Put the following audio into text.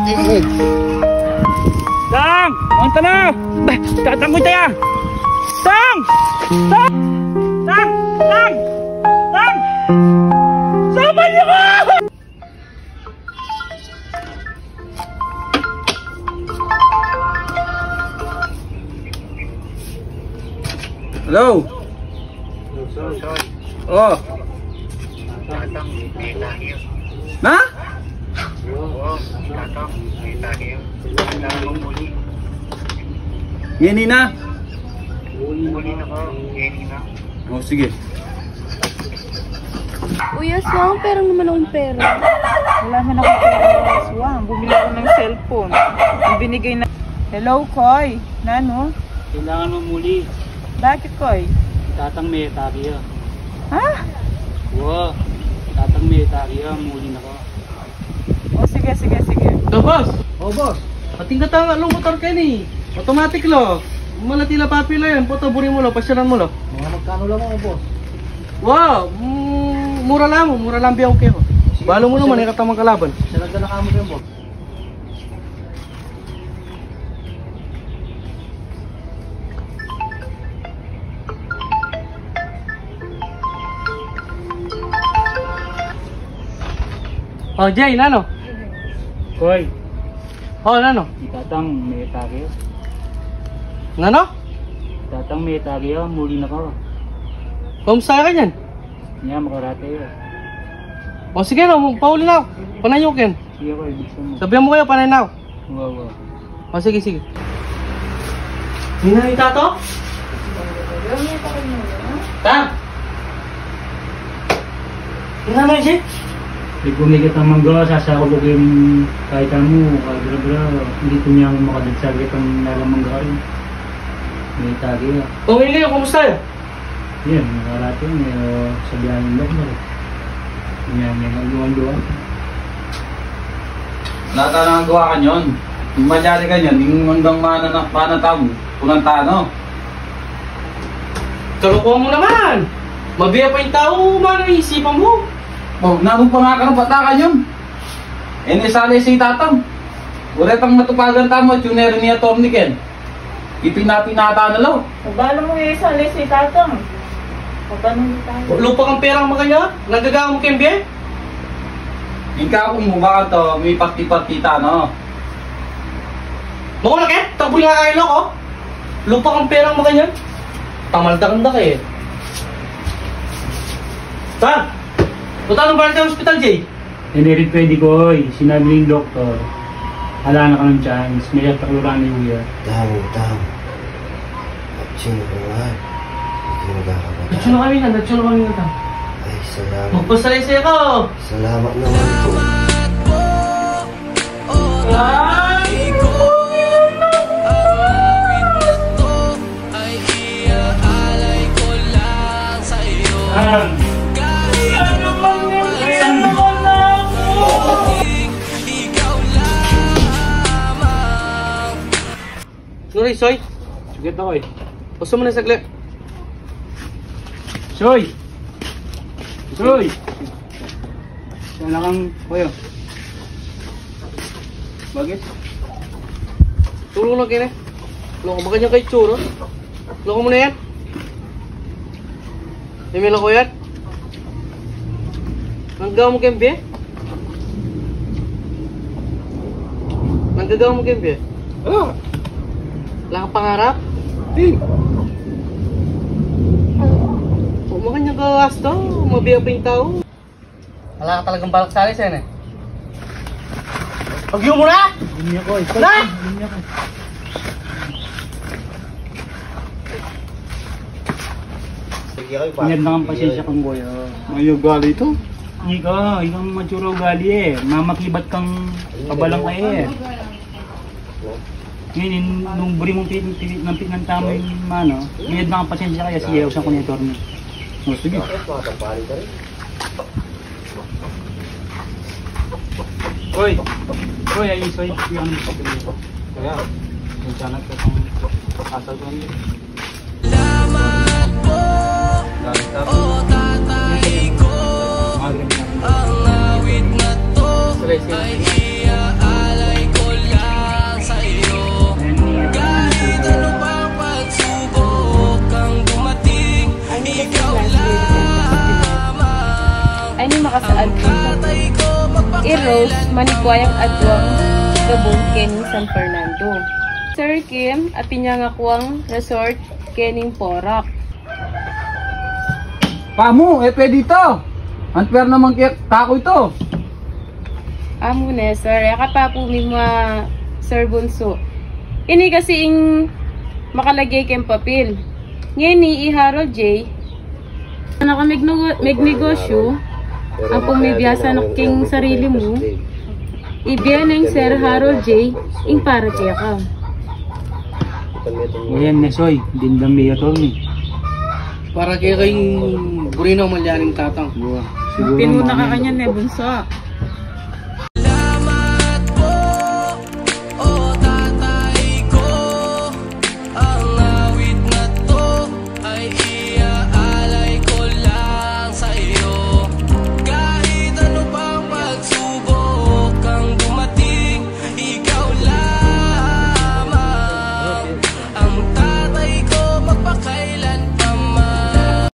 Tang! Manta na! Tatang ko tayo! Tang! Tang! Tang! Tang! Tang! Sama niyo ko! Hello? Oh. Na? Yan na. Oh, sige. Uy, Aswang, perang naman akong pera. Wala man akong pera, Aswang. Bumili ako ng cellphone. Yung binigay na... Hello, Koy. Nano? Kailangan mo muli. Bakit, Koy? Tatang may takiya. Ha? Wow. Tatang may takiya. Muli na ko. O, sige. Oh, boss! Oh, boss! Pating ka tanga lo motor ka ni. Automatic lo. Malatila papila yan. Potoburi mo lo. Pasyalan mo lo. Mga magkano lang ako, boss? Wow! Mura lang biyaw kayo. Balo mo naman, ikatamang kalaban. Siya nagdala ka mo kayo, boss. Oh, Jay, nano? Koy. Oh, nano? Itatang may tagiyo. Nano? Itatang may tagiyo, muli na ko. Kamusta ka yan? Niya, makarate yun. O sige no, pauli na ako. Panayukin. Sige ko, ibigsan mo. Sabihan mo kayo, panay na ako. Wow. O sige. Hinahita to? Ta? Hinahita siya? Pag-umigit ang mangga, sasakabugin kahit mo, kagra-gra, hindi ko niya makadagsagit ang nalang mangga rin. May tagi ya. Pumili yun, kumusta yun? Yan, nakarating, sabihan yung log na rin. Yan, nagluwan-luwan. Lahat na nagawa ka nyon. Yung malyari ka nyon, yung hanggang manatang, punantano. Kalukuhan mo naman! Mabiya pa yung tao, mana isipan mo. Oh, nabong pa nga ka ng batakan yun. Eh, nisali si tatang. Ulit ang matupagan tamo, tunero niya Tommy Ken. Ipinapinata na law. Bala mo isali si Tatang. Patanong tayo. Lupa kang perang makanya? Nagagawa mo kembye? Ika kung mubaka to, may parti-partita, no? Mako na ket, takbo nga kayo loko. Lupa kang perang makanya? Pamaldakan eh. Ta! Punta nung balik ng hospital, Jay? Hindi rin pwede ko, sinabi ng doktor. Hala na ka ng chance, may atakuran ni Uya. Tamo. Action na nga. Hindi magkakabata. Natsyo kami na ta. Ay, salamat. Magpasalaysay ako! Salamat naman po. Ay! Sorry, Soy. Sige ako eh. Puso mo na saglit. Soy! Sana kang kuya. Bakit? Tulong lang kina. Loko mo kanya kay Churo. Loko mo na yan. Emila ko yan. Nanggagawa mo kembye? Nanggagawa mo kembye? Ah! Wala kang pangarap? Huwag mo kanya gawas to. Mabiya pa yung tao. Wala ka talagang balak sa alis yan eh. Pag-iw mo na! Hindi ako eh. Na! Ingat na kang pasensya kang kuya. May ugali ito. Ikaw matsura ugali eh. Mamakibat kang kabalang eh. Ngayon, nung buri mong nampit ng tama yung mano, ingat na kang pasensya kaya sige, usan ko na ito rin. Oh, sige. Oy, ayun, soy. Yung kaya, yung sanat ko pang asal ko niyo. Salamat po, o tatay ko. Ang awit na to ay iaalay ko ay ni makasaad ko. I-Rose, manikwayang adwang gabon kening San Fernando. Sir Kim, at pinyangakwang resort kening Porac. Pamu, pwede ito. Unfair naman kaya tako ito. Amo ne, sir. Yaka pa po mga Sir Bunso. Ini kasi ing makalagay kayong papel. Ngayon ni Harold J. Ano ka magnegosyo, ang pumibiyasa ng king sarili mo, ibiyan ng Sir Harold J. ing para kaya ka. Ayan, Nesoy. Dindang may attorney. Para kay Burino Malyaning tatang. Siguro Pinuna ka mamaya. kanya ne, bunso.